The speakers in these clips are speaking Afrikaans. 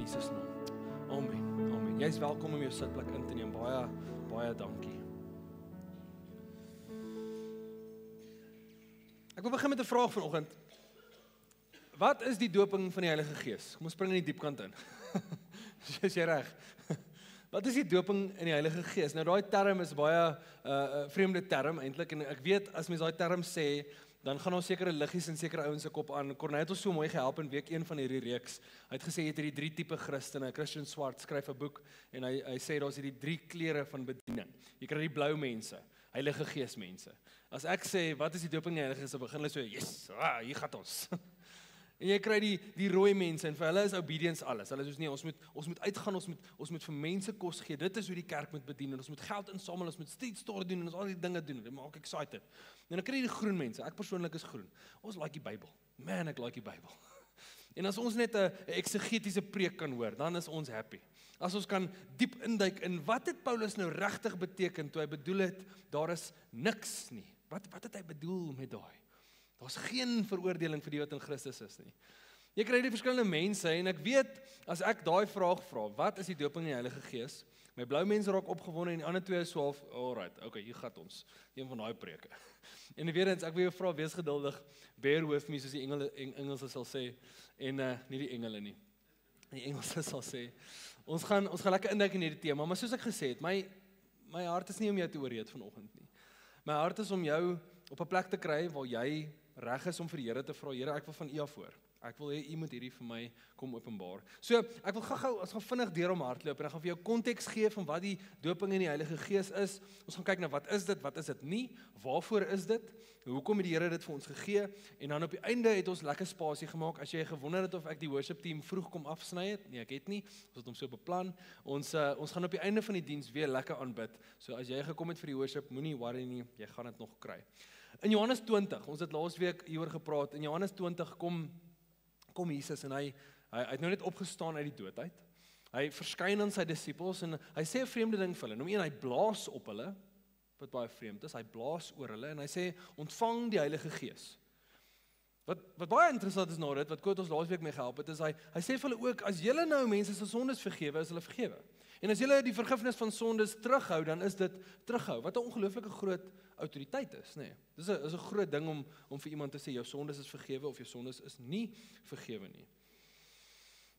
Jesus naam. Amen. Amen. Jy is welkom om jou sitplek in te neem. Baie dankie. Ek wil begin met 'n vraag vanoggend. Wat is die doping van die Heilige Gees? Kom ons spring in die diepkant in. Is jy reg? Wat is die doping in die Heilige Gees? Nou daai term is baie vreemde term eintlik en ek weet as mens daai term sê, dan gaan ons sekere liggies in sekere ouens se kop aan. Corneille het ons so mooi gehelp in week 1 van hierdie reeks. Hy het gesê jy het hierdie 3 tipe Christene. Christian Swart skryf 'n boek en hy sê daar's hierdie 3 kleure van bediening. Jy kry die blou mense, Heilige Gees mense. As ek sê wat is die doping in die Heilige Gees, dan begin hulle so, yes, hier gaan ons. En jy kry die rooi mense en vir hulle is obedience alles. Hulle sê nee, ons moet uitgaan, ons moet vir mense kos gee. Dit is hoe die kerk moet bedien en ons moet geld insamel, ons moet street store doen en ons al die dinge doen. Dit maak excited. En dan kry jy die groen mense. Ek persoonlik is groen. Ons like die Bybel. Man, ek like die Bybel. En as ons net 'n eksegetiese preek kan hoor, dan is ons happy. As ons kan diep induik in wat het Paulus nou regtig beteken toe hy bedoel het daar is niks nie. Wat het hy bedoel met daai? Daar's geen veroordeling vir die wat in Christus is nie. Jy kry die verskillende mense en ek weet as ek daai vraag vra, wat is die doping in die Heilige Gees? My blou mense raak opgewonde en die ander twee is so half, alright, okay, hier gaan ons. Een van daai preke. En weer eens, ek wil jou vra, wees geduldig, bear with me soos die Engelse sal sê en nie die engele nie. Die Engelse sal sê. Ons gaan lekker induik in hierdie tema, maar soos ek gesê het, my hart is nie om jou te oorreed vanoggend nie. My hart is om jou op 'n plek te kry waar jy reg is om vir die Here te vra, Here, ek wil van U af hoor. Ek wil hê U moet hierdie vir my kom openbaar. So, ek wil gou-gou, ons gaan vinnig deur om hardloop en ek gaan vir jou konteks gee van wat die doping in die Heilige Gees is. Ons gaan kyk na wat is dit nie, waarvoor is dit, hoekom het die Here dit vir ons gegee, en dan op die einde het ons lekker spasie gemaak. As jy gewonder het of ek die worship team vroeg kom afsny het, nee, ek het nie, ons het hom so beplan. Ons gaan op die einde van die diens weer lekker aanbid. So as jy gekom het vir die worship, moenie worry nie, jy gaan dit nog kry. In Johannes 20, ons het laasweek hieroor gepraat, in Johannes 20 kom Jesus en hy het nou net opgestaan uit die dood uit. Hy verskyn aan sy disippels en hy sê 'n vreemde ding vir hulle. Nommer 1, hy blaas op hulle, wat baie vreemd is. Hy blaas oor hulle en hy sê ontvang die Heilige Gees. Wat baie interessant is na dit, wat Koot ons laasweek mee gehelp het, is hy sê vir hulle ook, as julle nou mense se sondes vergewe, is hulle vergewe. En as julle die vergifnis van sondes terughou, dan is dit terughou. Wat 'n ongelooflike groot autoriteit is, nê. Dis 'n groot ding om vir iemand te sê jou sondes is vergewe of jou sondes is nie vergewe nie.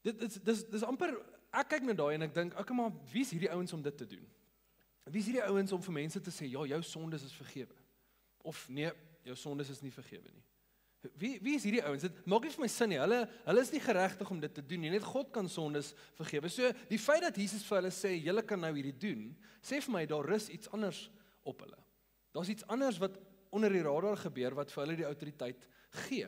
Dis amper, ek kyk na daai en ek dink, okay, maar wie is hierdie ouens om dit te doen? Wie is hierdie ouens om vir mense te sê, ja, jou sondes is vergewe? Of nee, jou sondes is nie vergewe nie. Wie is hierdie ouens? Dit maak nie vir my sin nie. Hulle is nie geregtig om dit te doen nie. Net God kan sondes vergewe. So die feit dat Jesus vir hulle sê, julle kan nou hierdie doen, sê vir my daar rus iets anders op hulle. Daar's iets anders wat onder die radar gebeur wat vir hulle die autoriteit gee.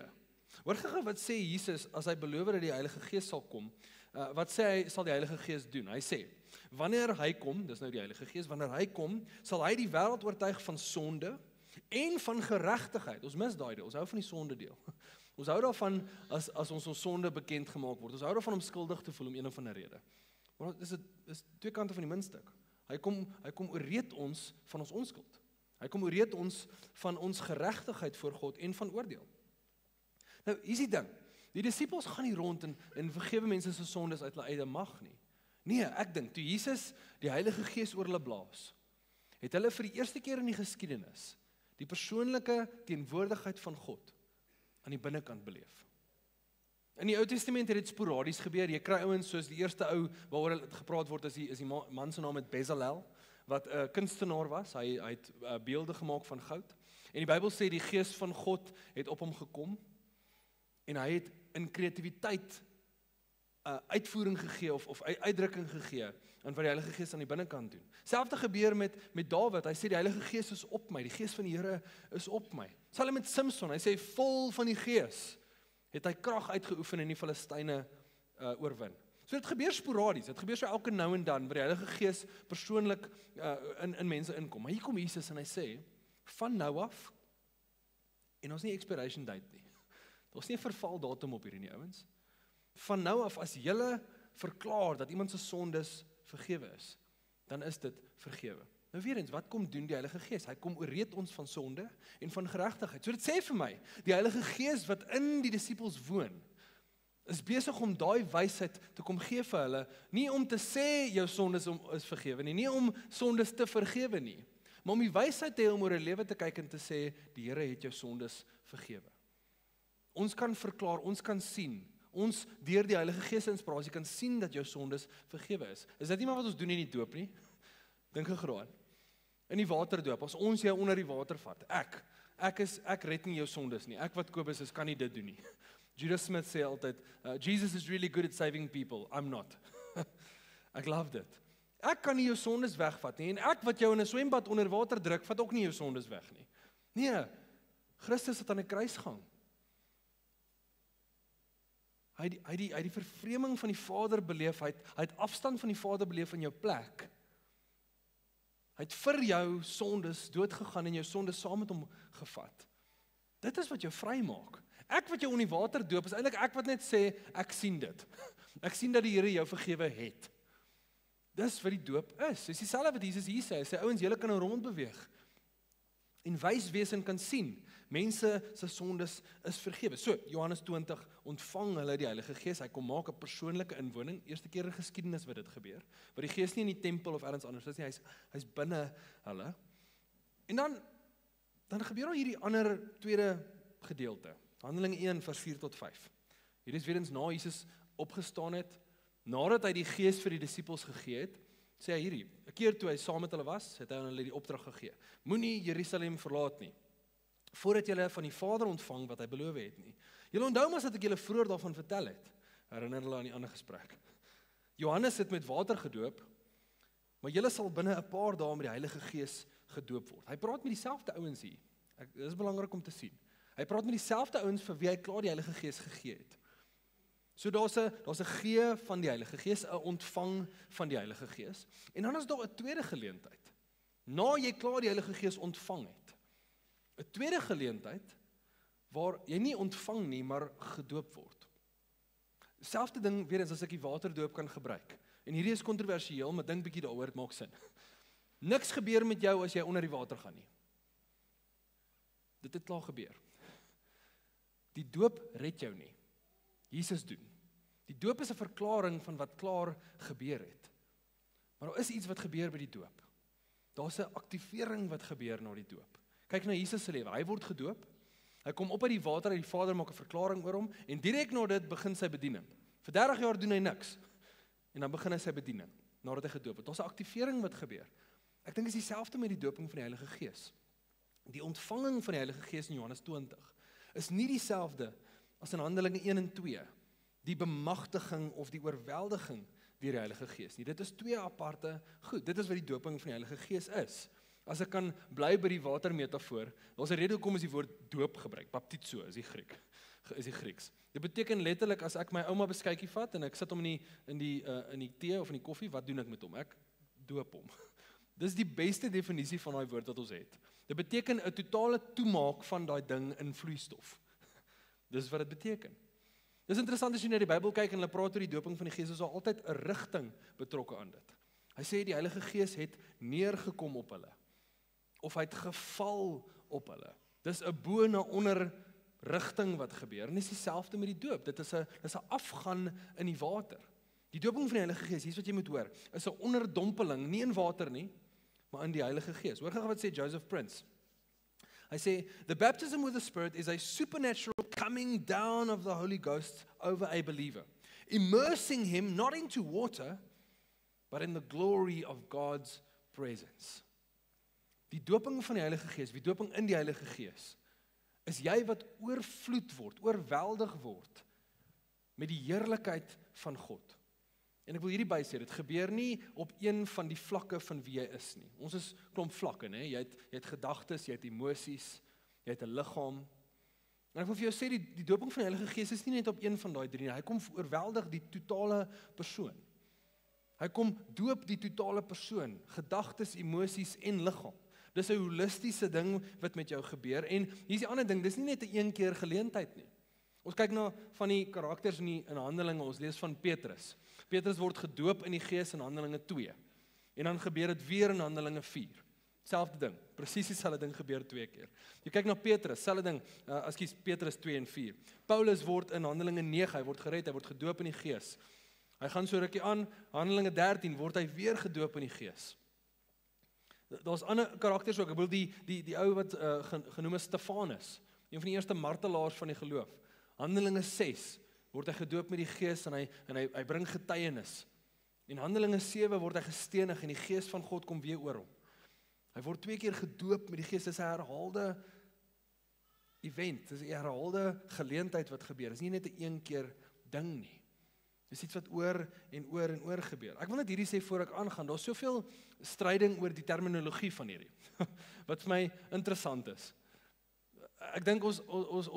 Hoor gou wat sê Jesus as hy beloof dat die Heilige Gees sal kom. Wat sê hy sal die Heilige Gees doen? Hy sê, wanneer hy kom, dis nou die Heilige Gees, wanneer hy kom, sal hy die wêreld oortuig van sonde en van geregtigheid. Ons mis daai deel, ons hou van die sonde deel. Ons hou daarvan as ons sonde bekend gemaak word. Ons hou daarvan om skuldig te voel om een of ander rede. Maar dis twee kante van die muntstuk. Hy kom ooreed ons van ons onskuld. Hy kom ooreed ons van ons geregtigheid voor God en van oordeel. Nou, hier is die ding. Die disippels gaan nie rond en vergewe mense se sondes uit hulle eie mag nie. Nee, ek dink toe Jesus die Heilige Gees oor hulle blaas, het hulle vir die eerste keer in die geskiedenis die persoonlike teenwoordigheid van God aan die binnekant beleef. In die Ou Testament het dit sporadies gebeur. Jy kry ouens soos die eerste ou waaroor dit gepraat word is die man se naam met Bezalel, wat 'n kunstenaar was. Hy het beelde gemaak van goud. En die Bybel sê die Gees van God het op hom gekom en hy het in kreatiwiteit uitvoering gegee of uitdrukking gegee aan wat die Heilige Gees aan die binnekant doen. Selfde gebeur met Dawid. Hy sê die Heilige Gees is op my. Die Gees van die Here is op my. Selfs met Samson. Hy sê vol van die Gees het hy krag uitgeoefen en die Filistyne oorwin. So dit gebeur sporadies. Dit gebeur so elke nou en dan waar die Heilige Gees persoonlik in mense inkom. Maar hier kom Jesus en hy sê van nou af en ons nie expiration date nie. Daar's nie 'n vervaldatum op hierdie nie, ouens. Van nou af as julle verklaar dat iemand se sondes vergewe is, dan is dit vergewe. Nou weer eens, wat kom doen die Heilige Gees? Hy kom ooreed ons van sonde en van geregtigheid. So dit sê vir my, die Heilige Gees wat in die disippels woon, is besig om daai wysheid te kom gee vir hulle, nie om te sê jou sondes is vergewe nie om sondes te vergewe nie, maar om die wysheid te hê om oor 'n lewe te kyk en te sê, die Here het jou sondes vergewe. Ons kan verklaar, ons kan sien, ons deur die Heilige Gees se inspirasie kan sien dat jou sondes vergewe is. Is dit nie maar wat ons doen in die doop nie? Dink geraan. In die waterdoop, as ons jou onder die water vat, ek red nie jou sondes nie. Ek wat Kobus is, kan nie dit doen nie. Judah Smith sê altyd, Jesus is really good at saving people, I'm not. Ek love dit. Ek kan nie jou sondes wegvat nie, en ek wat jou in 'n swembad onder water druk, vat ook nie jou sondes weg nie. Nee, Christus het aan 'n kruis gehang. Hy het die vervreeming van die Vader beleef, hy het afstand van die Vader beleef in jou plek. Hy het vir jou sondes doodgegaan en jou sondes saam met hom gevat. Dit is wat jou vry maak. Ek wat jou onder die water doop, is eintlik ek wat net sê, ek sien dit. Ek sien dat die Here jou vergewe het. Dis wat die doop is. Dis dieselfde wat Jesus hier sê. Hy sê, ouens, julle kan nou rond beweeg. En wys wees en kan sien, mense se sondes is vergewe. So, Johannes 20, ontvang hulle die Heilige Gees, hy kom maak 'n persoonlike inwoning, eerste keer in geskiedenis wat dit gebeur, waar die Gees nie in die tempel of ergens anders is nie, hy's binne hulle. En dan gebeur daar hierdie ander tweede gedeelte, Handelinge 1 vers 4 tot 5. Hierdie is weer eens na Jesus opgestaan het, nadat hy die Gees vir die disippels gegee het, sê hy hierdie, 'n keer toe hy saam met hulle was, het hy aan hulle die opdrag gegee, moenie Jerusalem verlaat nie, voordat julle van die Vader ontvang wat hy beloof het nie. Julle onthou mos dat ek julle vroeër daarvan vertel het, herinner hulle aan die ander gesprek. Johannes het met water gedoop, maar julle sal binne 'n paar dae met die Heilige Gees gedoop word. Hy praat met dieselfde ouens hier, dit is belangrik om te sien. Hy praat met dieselfde ouens vir wie hy klaar die Heilige Gees gegee het. So daar's 'n gee van die Heilige Gees, 'n ontvang van die Heilige Gees. En dan is daar 'n tweede geleentheid. Na jy klaar die Heilige Gees ontvang het. 'n tweede geleentheid waar jy nie ontvang nie, maar gedoop word. Selfde ding weer eens as ek die waterdoop kan gebruik. En hierdie is kontroversieel, maar dink bietjie daaroor, dit maak sin. Niks gebeur met jou as jy onder die water gaan nie. Dit het klaar gebeur. Die doop red jou nie. Jesus doen. Die doop is 'n verklaring van wat klaar gebeur het. Maar daar is iets wat gebeur by die doop. Daar's 'n aktivering wat gebeur na die doop. Kyk na Jesus se lewe. Hy word gedoop. Hy kom op uit die water, die Vader maak 'n verklaring oor hom en direk na dit begin sy bediening. Vir 30 jaar doen hy niks. En dan begin hy sy bediening nadat hy gedoop het. Daar's 'n aktivering wat gebeur. Ek dink is dieselfde met die doping van die Heilige Gees. Die ontvanging van die Heilige Gees in Johannes 20 is nie dieselfde as in Handelinge 1 en 2, die bemagtiging of die oorweldiging deur die Heilige Gees nie. Dit is twee aparte goed. Dit is wat die doping van die Heilige Gees is. As ek kan bly by die watermetafoor, daar's 'n rede hoekom ons die woord doop gebruik. Baptizo is die Grieks. Dit beteken letterlik as ek my ouma beskuitjie vat en ek sit hom in die tee of in die koffie, wat doen ek met hom? Ek doop hom. Dis die beste definisie van daai woord wat ons het. Dit beteken 'n totale toemaak van daai ding in vloeistof. Dis wat dit beteken. Dis interessant as jy na die Bybel kyk en hulle praat oor die doping van die Gees, is daar altyd 'n rigting betrokke aan dit. Hy sê die Heilige Gees het neergekom op hulle, of hy het geval op hulle. Dis 'n bo na onder rigting wat gebeur, en dis dieselfde met die doop. Dit is 'n afgaan in die water. Die doping van die Heilige Gees, hier's wat jy moet hoor, is 'n onderdompeling, nie in water nie, maar in die Heilige Gees. Hoor gou wat sê Joseph Prince. Hy sê, the baptism with the Spirit is a supernatural coming down of the Holy Ghost over a believer, immersing him not into water, but in the glory of God's presence. Die doping van die Heilige Gees, die doping in die Heilige Gees, is jy wat oorvloed word, oorweldig word, met die heerlikheid van God. En ek wil hierdie bysê, dit gebeur nie op een van die vlakke van wie jy is nie. Ons is klomp vlakke, né? Jy het gedagtes, jy het emosies, jy het 'n liggaam. En ek wil vir jou sê, die doping van die Heilige Gees is nie net op een van daai drie nie. Hy kom oorweldig die totale persoon. Hy kom doop die totale persoon, gedagtes, emosies en liggaam. Dis 'n holistiese ding wat met jou gebeur. En hier's die ander ding, dis nie net 'n een keer geleentheid nie. Ons kyk na van die karakters in Handelinge, ons lees van Petrus. Petrus word gedoop in die Gees in Handelinge 2. En dan gebeur dit weer in Handelinge 4. Selfde ding, presies dieselfde ding gebeur 2 keer. Jy kyk na Petrus, selfde ding, Petrus 2 en 4. Paulus word in Handelinge 9, hy word gered, hy word gedoop in die Gees. Hy gaan so rukkie aan, Handelinge 13 word hy weer gedoop in die Gees. Daar's ander karakters ook, ek bedoel die ou wat genoem is Stefanus, een van die eerste martelaars van die geloof. Handelinge 6 word hy gedoop met die Gees en hy bring getuienis. In Handelinge 7 word hy gestenig en die Gees van God kom weer oor hom. Hy word 2 keer gedoop met die Gees, dis 'n herhaalde event, dis 'n herhaalde geleentheid wat gebeur. Dis nie net 'n een keer ding nie. Dis iets wat oor en oor gebeur. Ek wil net hierdie sê voor ek aangaan, daar's soveel stryding oor die terminologie van hierdie, wat vir my interessant is. Ek dink ons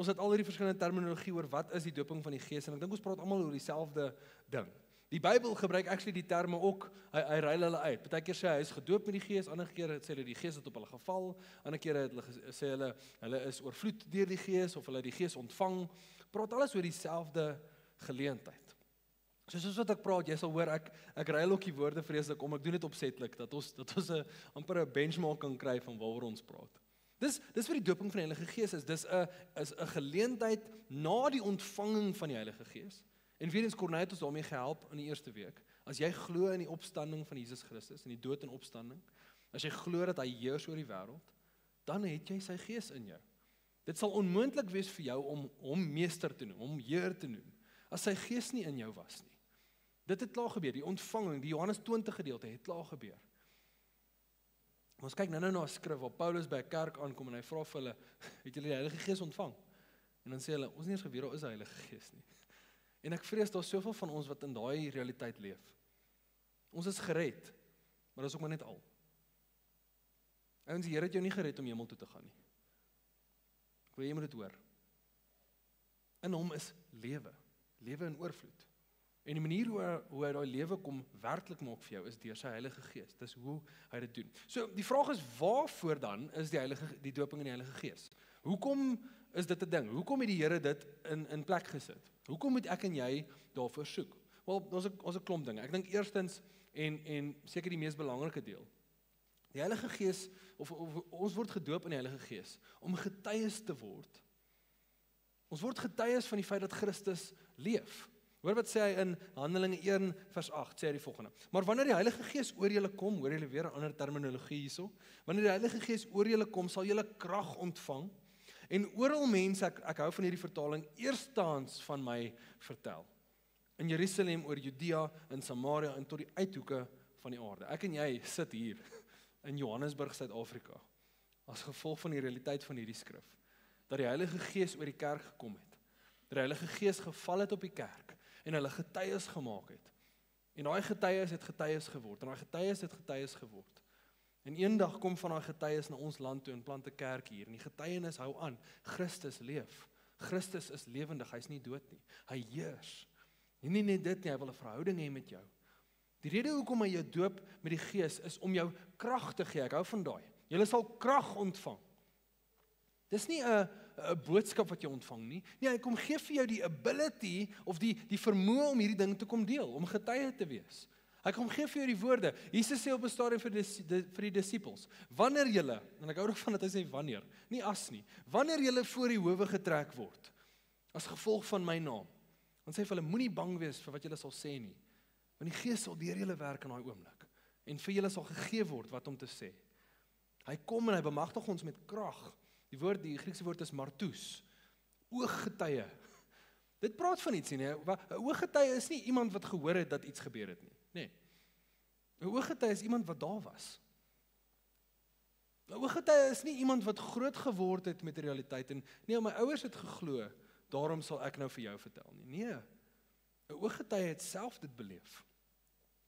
het al hierdie verskillende terminologie oor wat is die doping van die Gees, en ek dink ons praat almal oor dieselfde ding. Die Bybel gebruik actually die terme ook, hy ruil hulle uit. Partykeer sê hy is gedoop met die Gees, ander keer sê hulle die Gees het op hulle geval, ander keer sê hulle is oorvloed deur die Gees, of hulle die Gees ontvang. Praat alles oor dieselfde geleentheid. Soos wat ek praat, jy sal hoor, ek ruil ook die woorde vreeslik om, ek doen dit opsetlik, dat ons amper 'n benchmark kan kry van waaroor ons praat. Dis wat die doping van die Heilige Gees is, dis 'n geleentheid na die ontvanging van die Heilige Gees. En weer eens Corneille het ons daarmee gehelp in die eerste week. As jy glo in die opstanding van Jesus Christus, in die dood en opstanding, as jy glo dat hy heers oor die wêreld, dan het jy sy Gees in jou. Dit sal onmoontlik wees vir jou om hom meester te noem, hom Heer te noem, as sy Gees nie in jou was nie. Dit het klaar gebeur, die ontvanging, die Johannes 20 gedeelte het klaar gebeur. Ons kyk nou na 'n skrif waar Paulus by 'n kerk aankom en hy vra vir hulle, het julle die Heilige Gees ontvang? En dan sê hulle, ons nie eens geweet daar is 'n Heilige Gees nie. En ek vrees daar's soveel van ons wat in daai realiteit leef. Ons is gered, maar dis ook maar net al. Ouens, die Here het jou nie gered om hemel toe te gaan nie. Ek wil jy moet dit hoor. In hom is lewe in oorvloed. En die manier hoe hy daai lewe kom werklik maak vir jou is deur sy Heilige Gees. Dis hoe hy dit doen. So die vraag is, waarvoor dan is die doping in die Heilige Gees? Hoekom is dit 'n ding? Hoekom het die Here dit in plek gesit? Hoekom moet ek en jy daarvoor soek? Wel, ons 'n klomp dinge. Ek dink eerstens en seker die mees belangrike deel. Die Heilige Gees of ons word gedoop in die Heilige Gees om getuies te word. Ons word getuies van die feit dat Christus leef. Hoor wat sê hy in Handelinge 1 vers 8, sê hy die volgende. Maar wanneer die Heilige Gees oor julle kom, hoor julle weer 'n ander terminologie hierso. Wanneer die Heilige Gees oor julle kom, sal julle krag ontvang. En oral mense, ek hou van hierdie vertaling, eerstehands van my vertel. In Jerusalem, oor Judea, in Samaria en tot die uithoeke van die aarde. Ek en jy sit hier in Johannesburg, Suid-Afrika, as gevolg van die realiteit van hierdie skrif, dat die Heilige Gees oor die kerk gekom het. Dat die Heilige Gees geval het op die kerk en hulle getuies gemaak het. En daai getuies het getuies geword, en daai getuies het getuies geword. En eendag kom van daai getuies na ons land toe en plant 'n kerk hier, en die getuienis hou aan, Christus leef. Christus is lewendig, hy's nie dood nie. Hy heers. En nie net dit nie, hy wil 'n verhouding hê met jou. Die rede hoekom hy jou doop met die Gees is om jou krag te gee. Ek hou van daai. Jy sal krag ontvang. Dis nie 'n boodskap wat jy ontvang nie. Nee, hy kom gee vir jou die ability of die vermoë om hierdie ding te kom deel, om getuie te wees. Hy kom gee vir jou die woorde. Jesus sê op 'n stadium vir die disippels, wanneer julle, en ek hou daarvan dat hy sê wanneer, nie as nie, wanneer julle voor die howe getrek word, as gevolg van my naam, dan sê hy vir hulle, moenie bang wees vir wat julle sal sê nie, want die Gees sal deur julle werk in daai oomblik, en vir julle sal gegee word wat om te sê. Hy kom en hy bemagtig ons met krag. Die Griekse woord is martus, ooggetuie. Dit praat van iets nie. 'n ooggetuie is nie iemand wat gehoor het dat iets gebeur het nie. Nee. 'n ooggetuie is iemand wat daar was. 'n ooggetuie is nie iemand wat groot geword het met die realiteit en nee, my ouers het geglo, daarom sal ek nou vir jou vertel nie. Nee. 'n ooggetuie het self dit beleef.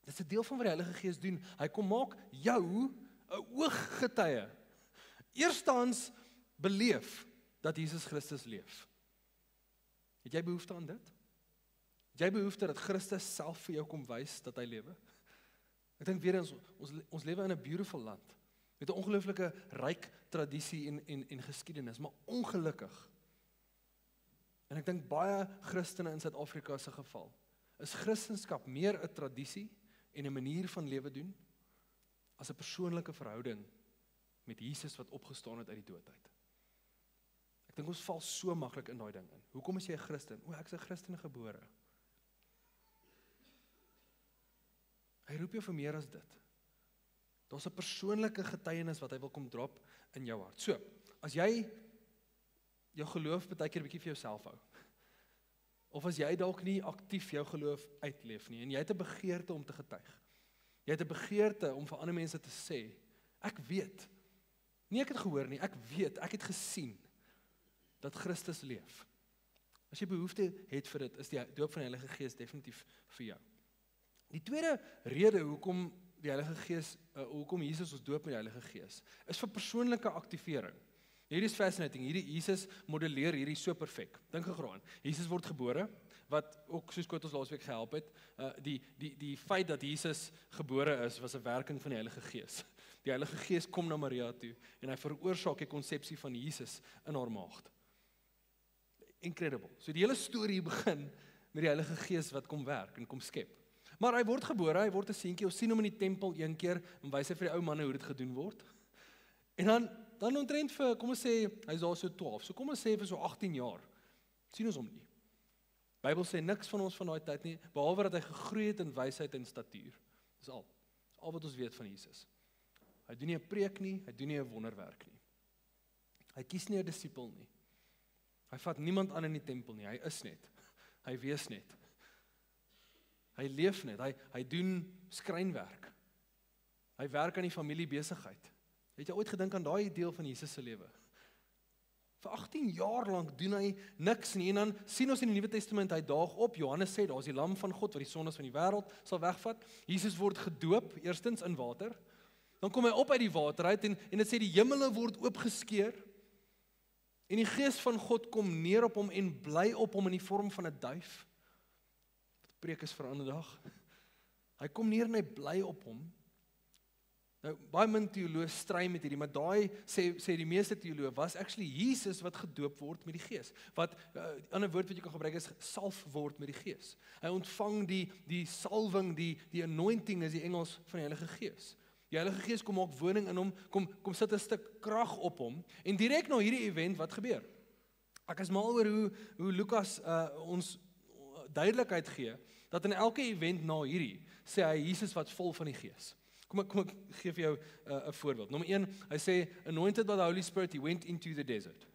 Dit is 'n deel van wat die Heilige Gees doen. Hy kom maak jou 'n ooggetuie. Eerstens beleef dat Jesus Christus leef. Het jy behoefte aan dit? Het jy behoefte dat Christus self vir jou kom wys dat hy lewe? Ek dink weer eens, ons lewe in 'n beautiful land, met 'n ongelooflike ryk tradisie en geskiedenis, maar ongelukkig. En ek dink baie Christene in Suid-Afrika se geval, is Christendom meer 'n tradisie en 'n manier van lewe doen, as 'n persoonlike verhouding met Jesus wat opgestaan het uit die dood uit. Ek dink ons val so maklik in daai ding in. Hoekom is jy 'n Christen? Ek is 'n Christen gebore. Hy roep jou vir meer as dit. Daar's 'n persoonlike getuienis wat hy wil kom drop in jou hart. So, as jy jou geloof baie keer 'n bietjie vir jouself hou, of as jy dalk nie aktief jou geloof uitleef nie, en jy het 'n begeerte om te getuig, jy het 'n begeerte om vir ander mense te sê, ek weet, nie ek het gehoor nie, ek weet, ek het gesien, dat Christus leef. As jy behoefte het vir dit, is die doop van die Heilige Gees definitief vir jou. Die tweede rede hoekom die Heilige Gees, hoekom Jesus ons doop met die Heilige Gees, is vir persoonlike aktivering. Hierdie is fascinating, Jesus modelleer hierdie so perfek. Dink geraan, Jesus word gebore, wat ook soos Koos ons laasweek gehelp het, die feit dat Jesus gebore is, was 'n werking van die Heilige Gees. Die Heilige Gees kom na Maria toe, en hy veroorsaak die konsepsie van Jesus in haar maagd. Incredible. So die hele storie begin met die Heilige Gees wat kom werk en kom skep. Maar hy word gebore, hy word 'n seentjie, ons sien hom in die tempel een keer, en wys hy vir die ou manne hoe dit gedoen word. En dan omtrent vir, kom ons sê, hy is daar so 12, so kom ons sê vir so 18 jaar, sien ons hom nie. Bybel sê niks van ons van daai tyd nie, behalwe dat hy gegroei het in wysheid en statuur. Dis al wat ons weet van Jesus. Hy doen nie 'n preek nie, hy doen nie 'n wonderwerk nie. Hy kies nie 'n disipel nie. Hy vat niemand aan in die tempel nie, hy is net. Hy wees net. Hy leef net, hy doen skrynwerk. Hy werk aan die familiebesigheid. Het jy ooit gedink aan daai deel van Jesus se lewe? Vir 18 jaar lank doen hy niks nie, en dan sien ons in die Nuwe Testament, hy daag op, Johannes sê, daar is die lam van God, wat die sondes van die wêreld sal wegvat. Jesus word gedoop, eerstens in water, dan kom hy op uit die water uit, en dit sê die hemele word oopgeskeur, en die Gees van God kom neer op hom, en bly op hom in die vorm van 'n duif. Preek is vir 'n ander dag. Hy kom neer en hy bly op hom. Nou, baie min teoloë stry met hierdie, maar daai sê die meeste teoloë, was actually Jesus wat gedoop word met die Gees. Wat, ander woord wat jy kan gebruik is, salf word met die Gees. Hy ontvang die salwing, die anointing is die Engels van die Heilige Gees. Die Heilige Gees kom maak woning in hom, kom sit 'n stuk krag op hom, en direk na hierdie event, wat gebeur? Ek is mal oor hoe Lukas ons duidelikheid gee, dat in elke event na hierdie, sê hy Jesus wat vol van die Gees. Kom ek gee vir jou 'n voorbeeld. Nommer 1, hy sê, anointed by the Holy Spirit, he went into the desert.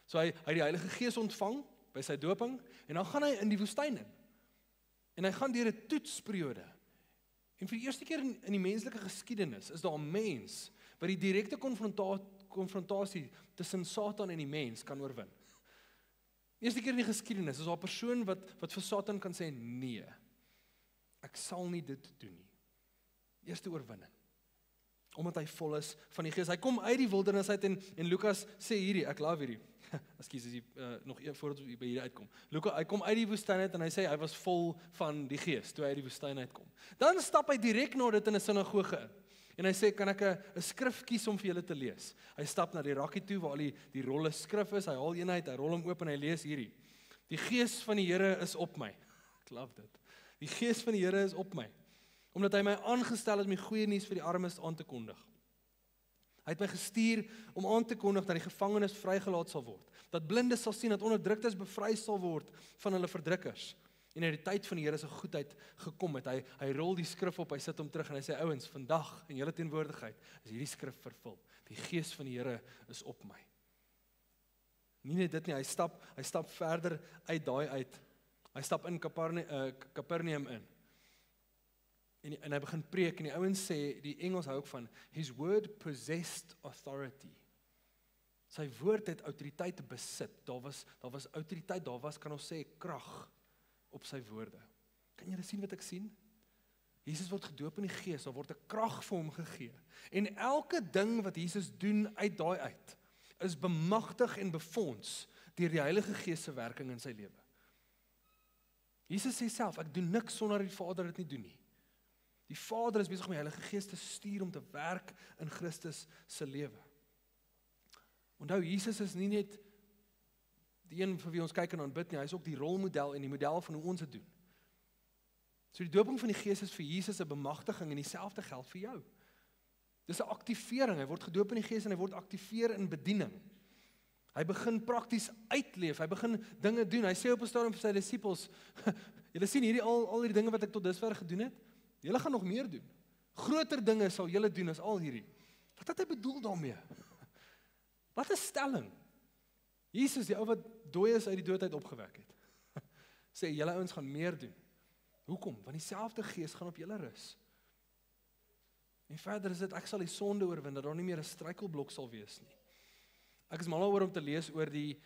So hy die Heilige Gees ontvang, by sy doping, en dan gaan hy in die woestyn in. En hy gaan deur 'n toetsperiode. En vir die eerste keer in die menslike geskiedenis, is daar 'n mens, wat die direkte konfrontasie tussen Satan en die mens kan oorwin. Eerste keer in die geskiedenis, is daar 'n persoon wat vir Satan kan sê, nee, ek sal nie dit doen nie. Eerste oorwinning. Omdat hy vol is van die Gees. Hy kom uit die wildernis uit, en Lukas sê hierdie, ek love hierdie, ekskuus, as jy nog een voordat jy by hierdie uitkom. Lukas, hy kom uit die woestyn uit, en hy sê, hy was vol van die Gees, toe hy uit die woestyn uitkom. Dan stap hy direk na dit in 'n sinagoge in. En hy sê, kan ek 'n skrif kies om vir julle te lees? Hy stap na die rakkie toe, waar al die rolle skrif is, hy haal een uit, hy rol hom oop, en hy lees hierdie. Die Gees van die Here is op my. Ek love dit. Die Gees van die Here is op my, omdat hy my aangestel het om die goeie nuus vir die armes aan te kondig. Hy het my gestuur om aan te kondig dat die gevangenes vrygelaat sal word, dat blindes sal sien, dat onderdruktes bevry sal word van hulle verdrukkers. En uit die tyd van die Here se goedheid gekom het. Hy rol die skrif op, hy sit hom terug, en hy sê, ouens, vandag in julle teenwoordigheid is hierdie skrif vervul. Die Gees van die Here is op my. Nie net dit nie, hy stap verder uit daai uit. Hy stap in Kapernaum in. En hy begin preek, en die ouens sê, die Engels hou ook van, his word possessed authority. Sy woord het autoriteit besit. Daar was autoriteit, daar was, kan ons sê, krag op sy woorde. Kan jy sien wat ek sien? Jesus word gedoop in die Gees, daar word 'n krag vir hom gegee. En elke ding wat Jesus doen uit daai uit, is bemagtig en befonds deur die Heilige Gees se werking in sy lewe. Jesus sê self, ek doen niks sonder dat die Vader dit nie doen nie. Die Vader is besig om die Heilige Gees te stuur om te werk in Christus se lewe. Onthou, Jesus is nie net die een vir wie ons kyk en aanbid nie, hy is ook die rolmodel en die model van hoe ons dit doen. So die doping van die Gees is vir Jesus 'n bemagtiging, en dieselfde geld vir jou. Dis 'n aktivering, hy word gedoop in die Gees en hy word aktiveer in bediening. Hy begin prakties uitleef, hy begin dinge doen. Hy sê op 'n stadium vir sy disippels, julle sien hierdie al hierdie dinge wat ek tot dusver gedoen het, julle gaan nog meer doen. Groter dinge sal julle doen as al hierdie. Wat het hy bedoel daarmee? Wat 'n stelling. Jesus, die ou wat dooies uit die dood uit opgewek het, sê julle ouens gaan meer doen. Hoekom? Want dieselfde Gees gaan op julle rus. En verder is dit, ek sal die sonde oorwin, dat daar nie meer 'n struikelblok sal wees nie. Ek is mal oor om te lees oor die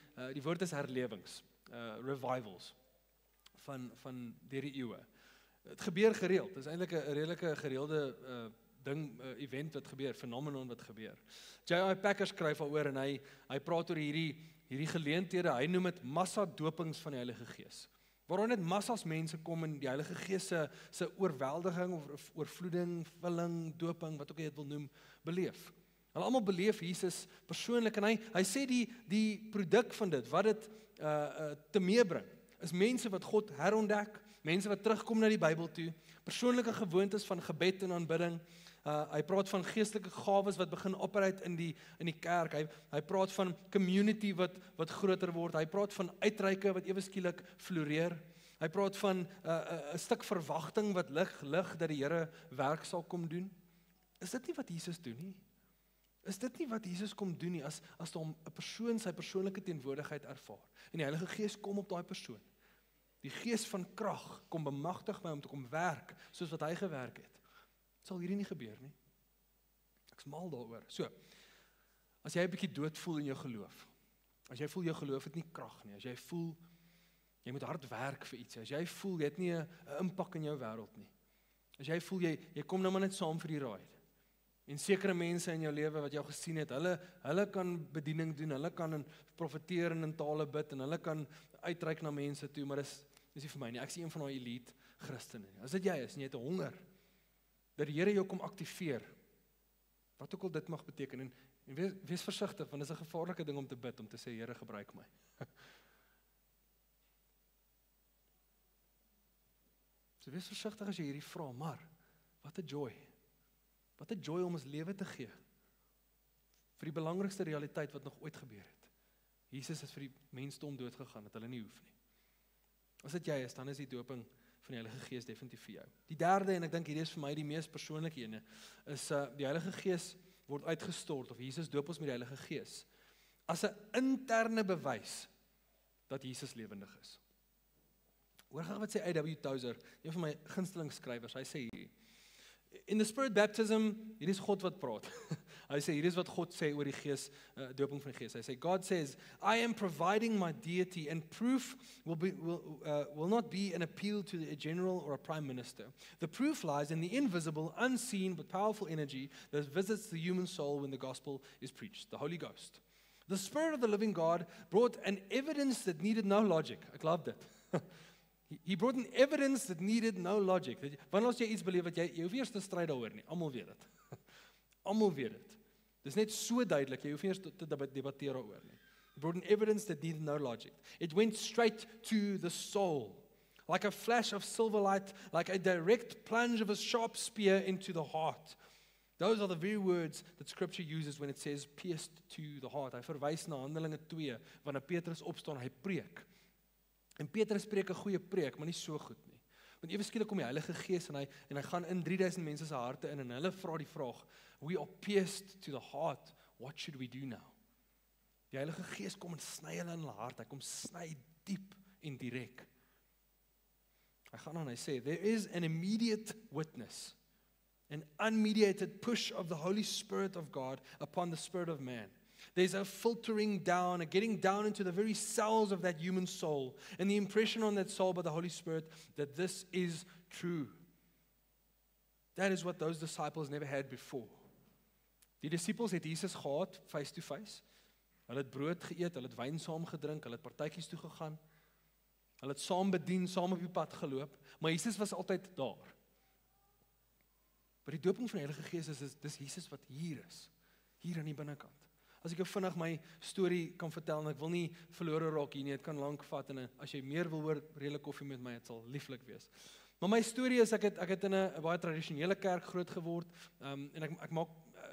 woord is herlewings, revivals, van deur die eeue. Het gebeur gereeld, dit is eintlik 'n redelike gereelde event wat gebeur, phenomenon wat gebeur. J.I. Packer skryf daaroor en hy praat oor hierdie geleenthede, hy noem dit massa-dopings van die Heilige Gees. Waarom net massas mense kom in die Heilige Gees se oorweldiging of oorvloeding, vulling, doping, wat ook jy dit wil noem, beleef. Hulle almal beleef Jesus persoonlik en hy sê die produk van dit, wat dit te meebring, is mense wat God herontdek, mense wat terugkom na die Bybel toe, persoonlike gewoontes van gebed en aanbidding. Hy praat van geestelike gawes wat begin operate in die kerk. Hy praat van community wat groter word. Hy praat van uitreike wat ewe skielik floreer. Hy praat van 'n stuk verwagting wat lig dat die Here werk sal kom doen. Is dit nie wat Jesus doen nie? Is dit nie wat Jesus kom doen nie as hom 'n persoon sy persoonlike teenwoordigheid ervaar? En die Heilige Gees kom op daai persoon. Die Gees van krag kom bemagtig my om te kom werk soos wat hy gewerk het. Sal hierdie nie gebeur nie. Ek's mal daaroor. So, as jy 'n bietjie dood voel in jou geloof, as jy voel jou geloof het nie krag nie, as jy voel jy moet hard werk vir iets, as jy voel jy het nie 'n impak in jou wêreld nie, as jy voel jy kom nou maar net saam vir die ride, en sekere mense in jou lewe wat jy al gesien het, hulle kan bediening doen, hulle kan profeteer en in tale bid, en hulle kan uitreik na mense toe, maar dis nie vir my nie. Ek is een van daai elite Christene nie. As dit jy is en jy het 'n honger dat die Here jou kom aktiveer, wat ook al dit mag beteken, en wees versigtig, want dit is 'n gevaarlike ding om te bid, om te sê, Here, gebruik my. So wees versigtig as jy hierdie vra, maar, wat 'n joy. Wat 'n joy om ons lewe te gee, vir die belangrikste realiteit wat nog ooit gebeur het. Jesus het vir die mensdom dood gegaan, dat hulle nie hoef nie. As dit jy is, dan is die doping van die Heilige Gees definitief vir jou. Die derde, en ek dink hierdie is vir my die mees persoonlike ene, is die Heilige Gees word uitgestort, of Jesus doop ons met die Heilige Gees, as 'n interne bewys dat Jesus lewendig is. Hoor gou wat sê A.W. Tozer, een van my gunsteling skrywers, hy sê hierdie: in the Spirit baptism, hier is God wat praat. Hy sê, hier is wat God sê oor die Gees, doping van die Gees. Hy sê, God says, I am providing my deity, and proof will not be an appeal to a general or a prime minister. The proof lies in the invisible, unseen, but powerful energy that visits the human soul when the gospel is preached, the Holy Ghost. The Spirit of the living God brought an evidence that needed no logic. Ek loved it. He brought an evidence that needed no logic. Wanneer as jy iets beleef wat jy hoef nie eers te stry daaroor nie. Almal weet dit. Almal weet dit. Dis net so duidelik, jy hoef nie eers te debatteer daaroor nie. He brought an evidence that needed no logic. It went straight to the soul, like a flash of silver light, like a direct plunge of a sharp spear into the heart. Those are the very words that Scripture uses when it says pierced to the heart. Hy verwys na Handelinge 2, wanneer Petrus opstaan, hy preek. En Petrus preek 'n goeie preek, maar nie so goed nie. Want ewe skielik kom die Heilige Gees en hy gaan in 3000 mense se harte in en hulle vra die vraag, we are pierced to the heart, what should we do now? Die Heilige Gees kom en sny hulle in hulle hart, hy kom sny diep en direk. Hy gaan aan, hy sê, there is an immediate witness, an unmediated push of the Holy Spirit of God upon the spirit of man. There's a filtering down, a getting down into the very cells of that human soul, and the impression on that soul by the Holy Spirit that this is true. That is what those disciples never had before. Die disciples het Jesus gehad, face to face. Hulle het brood geëet, hulle het wyn saam gedrink, hulle het partytjies toe gegaan. Hulle het saam bedien, saam op die pad geloop, maar Jesus was altyd daar. Maar die doping van die Heilige Gees is dis Jesus wat hier is, hier aan die binnekant. As ek jou vinnig my storie kan vertel, en ek wil nie verlore raak hier nie, het kan lank vat, en as jy meer wil hoor, redelik koffie met my, het sal lieflik wees. Maar my storie is, ek het in 'n baie tradisionele kerk groot geword, en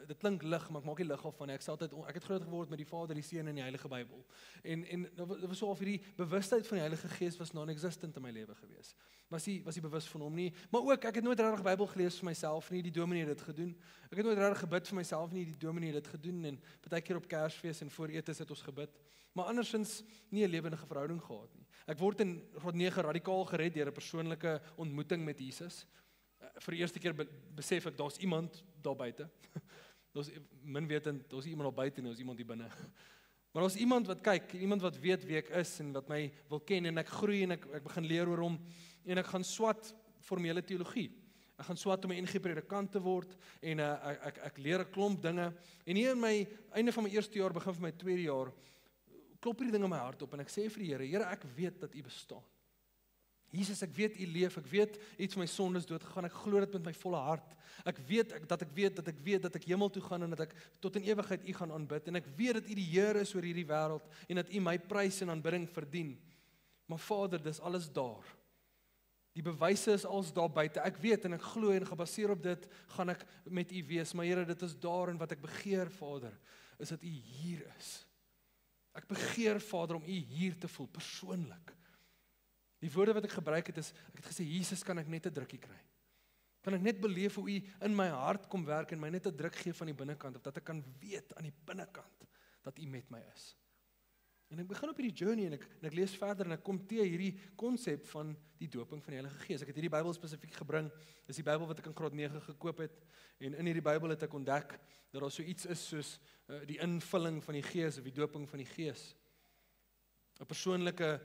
dit klink lig, maar ek maak nie lig af van nie. Ek het groot geword met die Vader, die Seun en die Heilige Bybel. En dit was so of hierdie bewustheid van die Heilige Gees was non-existent in my lewe gewees. Was nie bewus van hom nie, maar ook ek het nooit regtig Bybel gelees vir myself nie, die dominee het dit gedoen. Ek het nooit regtig gebid vir myself nie, die dominee het dit gedoen en baie keer op Kersfees en voor etes het ons gebid. Maar andersins nie 'n lewendige verhouding gehad nie. Ek word in graad 9 radikaal gered deur 'n persoonlike ontmoeting met Jesus. Vir die eerste keer besef ek daar's iemand daar buite. Daar's min wetend, daar's iemand daar buite en daar's iemand hier binne. Maar daar's iemand wat kyk, iemand wat weet wie ek is en wat my wil ken en ek groei en ek begin leer oor hom en ek gaan swat formele teologie. Ek gaan swat om 'n NG predikant te word en ek leer 'n klomp dinge en hier in my einde van my eerste jaar, begin van my tweede jaar, klop hierdie ding in my hart op en ek sê vir die Here, Here, ek weet dat U bestaan. Jesus, ek weet U leef, ek weet iets van my sondes dood gegaan, ek glo dit met my volle hart. Ek weet dat ek hemel toe gaan en dat ek tot in ewigheid U gaan aanbid en ek weet dat U die Here is oor hierdie wêreld en dat U my prys en aanbidding verdien. Maar Vader, dis alles daar. Die bewyse is als daar buite. Ek weet en ek glo en gebaseer op dit gaan ek met U wees. Maar Here, dit is daar en wat ek begeer, Vader, is dat U hier is. Ek begeer, Vader, om U hier te voel, persoonlik. Die woorde wat ek gebruik het is, ek het gesê, Jesus, kan ek net 'n drukkie kry? Kan ek net beleef hoe U in my hart kom werk en my net 'n druk gee van die binnekant, of dat ek kan weet aan die binnekant, dat U met my is. En ek begin op hierdie journey en ek lees verder en ek kom te hierdie konsep van die doping van die Heilige Gees. Ek het hierdie Bybel spesifiek gebring, dis die Bybel wat ek in graad 9 gekoop het, en in hierdie Bybel het ek ontdek, dat daar so iets is soos die invulling van die Gees, of die doping van die Gees. 'n persoonlike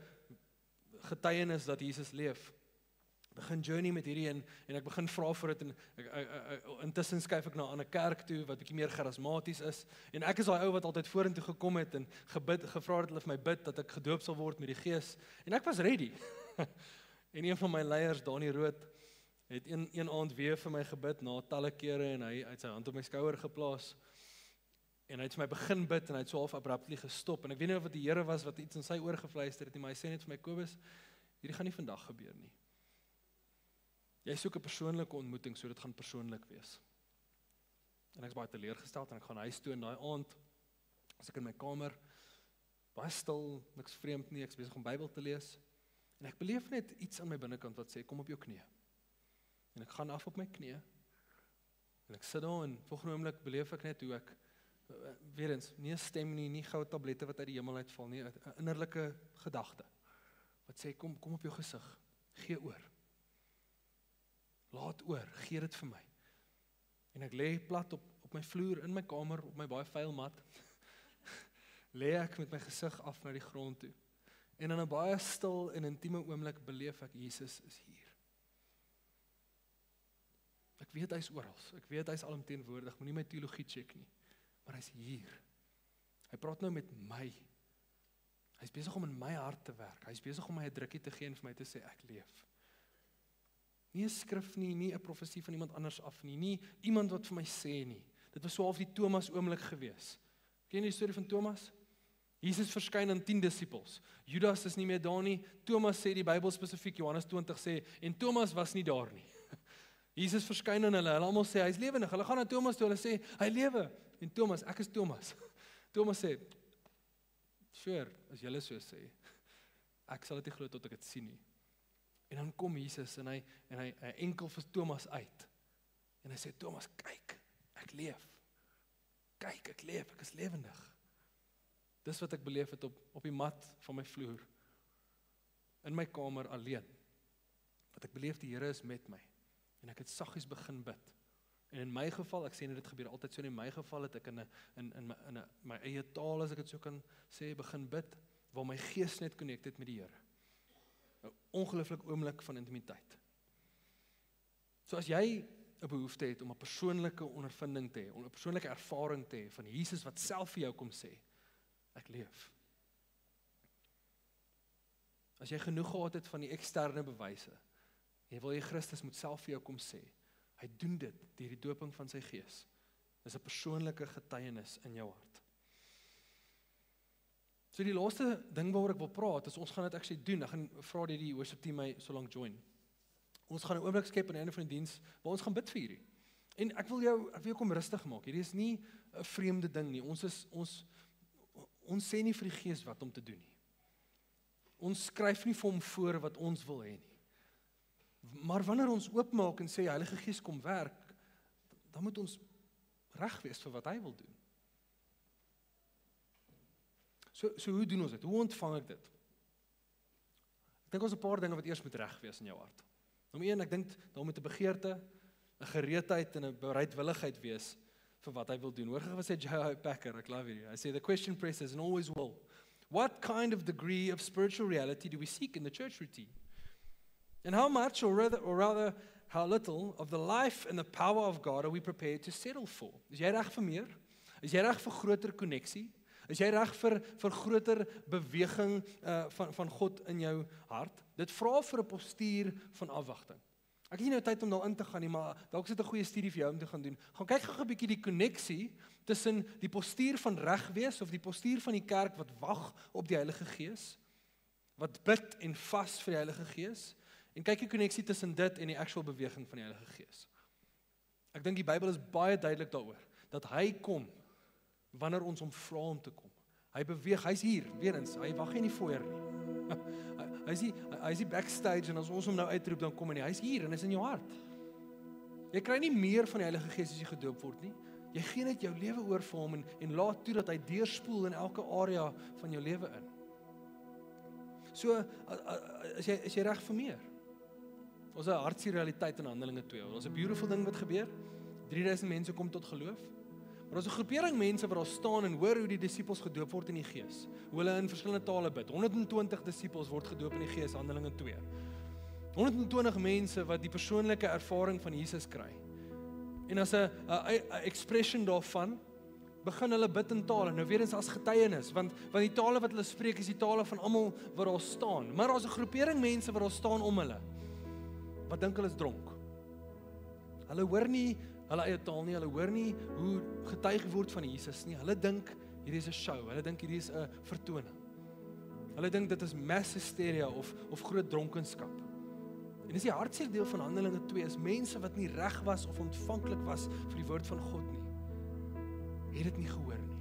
getuienis dat Jesus leef. Ek begin journey met hierdie en ek begin vra vir dit en intussen skuif ek na 'n ander kerk toe wat bietjie meer charismaties is en ek is daai ou wat altyd vorentoe gekom het en gevra het hulle vir my bid dat ek gedoop sal word met die Gees en ek was ready. En een van my leiers, Dani Rood, het een aand weer vir my gebid na talle kere en hy het sy hand op my skouer geplaas en hy het vir my begin bid en hy het so half abruptly gestop en ek weet nie of dit die Here was wat iets in sy oor gefluister het nie, maar hy sê net vir my, Kobus, hierdie gaan nie vandag gebeur nie. Jy soek 'n persoonlike ontmoeting, so dit gaan persoonlik wees. En ek is baie teleurgesteld en ek gaan huis toe en daai aand, as ek in my kamer, baie stil, niks vreemd nie, ek is besig om Bybel te lees, en ek beleef net iets aan my binnekant wat sê, kom op jou knieë. En ek gaan af op my knieë, en ek sit daar en volgende oomblik beleef ek net hoe ek, weer eens, nie 'n stem nie goue tablette wat uit die hemel uitval nie, 'n innerlike gedagte, wat sê, kom op jou gesig, gee oor. Laat oor, gee dit vir my. En ek lê plat op my vloer in my kamer, op my baie vuil mat, lê ek met my gesig af na die grond toe. En in 'n baie stil en intieme oomblik beleef ek, Jesus is hier. Ek weet hy's oral, ek weet hy's alomteenwoordig, moenie my teologie check nie, maar hy's hier. Hy praat nou met my. Hy's besig om in my hart te werk, hy's besig om my 'n drukkie te gee en vir my te sê, ek leef. Nie 'n skrif nie 'n profesie van iemand anders af nie iemand wat vir my sê nie. Dit was so half die Thomas oomblik gewees. Ken jy die storie van Thomas? Jesus verskyn aan 10 disippels. Judas is nie meer daar nie. Thomas sê die Bybel spesifiek, Johannes 20 sê, en Thomas was nie daar nie. Jesus verskyn aan hulle almal sê, hy's lewendig. Hulle gaan na Thomas toe, hulle sê, hy lewe. En Thomas, ek is Thomas. Thomas sê, sure, as julle so sê, ek sal dit nie glo tot ek dit sien nie. En dan kom Jesus en hy enkel vir Thomas uit. En hy sê, Thomas, kyk, ek leef. Kyk, ek leef, ek is lewendig. Dis wat ek beleef het op die mat van my vloer. In my kamer alleen. Wat ek beleef, die Here is met my. En ek het saggies begin bid. En in my geval, ek sê nie dit gebeur altyd so nie, in my geval het ek in my eie taal, as ek dit so kan sê, begin bid, waar my gees net connected met die Here. 'n ongelooflike oomblik van intimiteit. So as jy 'n behoefte het om 'n persoonlike ondervinding te hê, 'n persoonlike ervaring te hê van Jesus wat self vir jou kom sê, ek leef. As jy genoeg gehad het van die eksterne bewyse, jy wil jy Christus moet self vir jou kom sê, hy doen dit deur die doping van sy Gees. Dis 'n persoonlike getuienis in jou hart. So die laaste ding waaroor ek wil praat, is ons gaan dit actually doen. Ek gaan vra die worship team my so lank join. Ons gaan 'n oomblik skep aan die einde van die diens waar ons gaan bid vir hierdie. En ek wil jou kom rustig maak. Hierdie is nie 'n vreemde ding nie. Ons sê nie vir die Gees wat om te doen nie. Ons skryf nie vir hom voor wat ons wil hê nie. Maar wanneer ons oopmaak en sê Heilige Gees kom werk, dan moet ons reg wees vir wat hy wil doen. So hoe doen ons dit? Hoe ontvang ek dit? Ek dink ons 'n paar dinge wat eers moet reg wees in jou hart. Nommer 1, ek dink daar moet 'n begeerte, 'n gereedheid en 'n bereidwilligheid wees vir wat hy wil doen. Hoor gou wat sê J.I. Packer, ek love hierdie. Hy sê the question presses and always will. What kind of degree of spiritual reality do we seek in the church routine? And how much or rather how little of the life and the power of God are we prepared to settle for? Is jy reg vir meer? Is jy reg vir groter koneksie? Is jy reg vir groter beweging van God in jou hart? Dit vra vir 'n postuur van afwagting. Ek het nie nou tyd om daarin te gaan nie, maar dalk is dit 'n goeie studie vir jou om te gaan doen. Gaan kyk gou 'n bietjie die koneksie tussen die postuur van reg wees of die postuur van die kerk wat wag op die Heilige Gees, wat bid en vas vir die Heilige Gees, en kyk die koneksie tussen dit en die actual beweging van die Heilige Gees. Ek dink die Bybel is baie duidelik daaroor dat hy kom wanneer ons hom vra om te kom. Hy beweeg, hy's hier, weer eens, hy wag nie in die foyer nie. Hy's die backstage en as ons hom nou uitroep dan kom hy nie. Hy's hier en hy's in jou hart. Jy kry nie meer van die Heilige Gees as jy gedoop word nie. Jy gee net jou lewe oor vir hom en laat toe dat hy deurspoel in elke area van jou lewe in. So is jy reg vir meer? Ons het 'n hartseer realiteit in Handelinge 2. Ons 'n beautiful ding wat gebeur. 3000 mense kom tot geloof. Maar ons 'n groepering mense wat daar staan en hoor hoe die disippels gedoop word in die Gees. Hoe hulle in verskillende tale bid. 120 disippels word gedoop in die Gees, Handelinge 2. 120 mense wat die persoonlike ervaring van Jesus kry. En as 'n expression daarvan begin hulle bid in tale. Nou weer eens as getuienis, want die tale wat hulle spreek is die tale van almal wat daar staan. Maar daar's 'n groepering mense wat daar staan om hulle. Wat dink hulle is dronk. Hulle hoor nie hulle eie taal nie, hulle hoor nie hoe getuig word van Jesus nie. Hulle dink hierdie is 'n show, hulle dink hierdie is 'n vertoning. Hulle dink dit is mass hysteria of groot dronkenskap. En dis die hartseer deel van Handelinge 2 is mense wat nie reg was of ontvanklik was vir die woord van God nie. Het dit nie gehoor nie.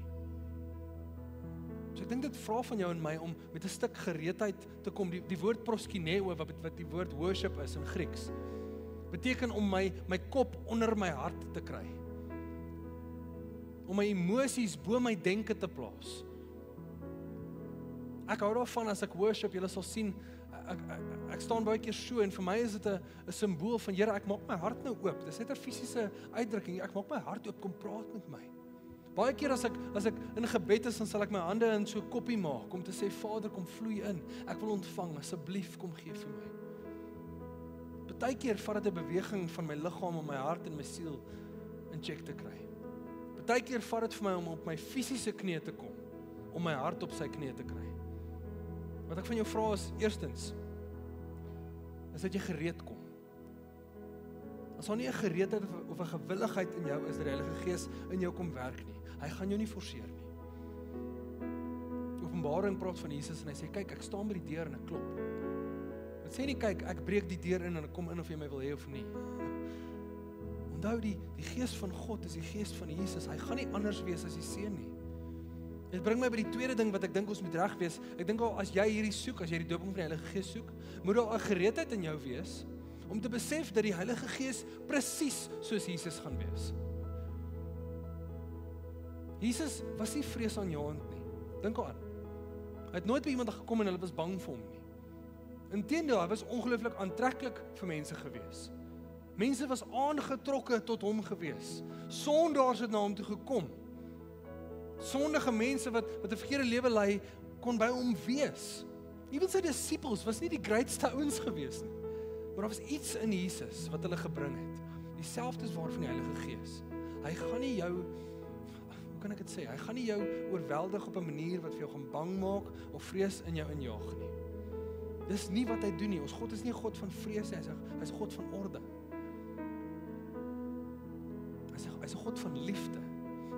So ek dink dit vra van jou en my om met 'n stuk gereedheid te kom. Die woord proskineo wat die woord worship is in Grieks, beteken om my kop onder my hart te kry. Om my emosies bo my denke te plaas. Ek hou daarvan as ek worship, julle sal sien, ek staan baie keer so en vir my is dit 'n simbool van Here, ek maak my hart nou oop. Dis net 'n fisiese uitdrukking. Ek maak my hart oop, kom praat met my. Baie keer as ek in gebed is, dan sal ek my hande in so 'n koppie maak om te sê Vader, kom vloei in. Ek wil ontvang, asseblief kom gee vir my. Partykeer vat dit 'n beweging van my liggaam en my hart en my siel in check te kry. Partykeer vat dit vir my om op my fisiese knie te kom, om my hart op sy knie te kry. Wat ek van jou vra is, eerstens, is dat jy gereed kom. As daar nie 'n gereedheid of 'n gewilligheid in jou is dat die Heilige Gees in jou kom werk nie, hy gaan jou nie forceer nie. Openbaring praat van Jesus en hy sê, kyk, ek staan by die deur en ek klop. Dit sê nie, kyk, ek breek die deur in en ek kom in of jy my wil hê of nie. Onthou, die Gees van God is die Gees van Jesus. Hy gaan nie anders wees as die Seun nie. Dit bring my by die tweede ding wat ek dink ons moet reg wees. Ek dink al as jy hierdie soek, as jy die dooping van die Heilige Gees soek, moet daar 'n gereedheid in jou wees om te besef dat die Heilige Gees presies soos Jesus gaan wees. Jesus was nie vreesaanjaend nie. Dink aan. Hy het nooit by iemand gekom en hulle was bang vir hom nie. Inteendeel, hy was ongelooflik aantreklik vir mense gewees. Mense was aangetrokke tot hom gewees. Sondaars het na hom toe gekom. Sondige mense wat 'n verkeerde lewe lei, kon by hom wees. Ewen sy disippels was nie die greatste ouens gewees nie. Maar daar was iets in Jesus wat hulle gebring het. Dieselfde is waar van die Heilige Gees. Hy gaan nie jou, hoe kan ek dit sê? Hy gaan nie jou oorweldig op 'n manier wat vir jou gaan bang maak of vrees in jou injaag nie. Dis nie wat hy doen nie. Ons God is nie 'n God van vrees nie. Hy's 'n God van orde. Hy's 'n God van liefde.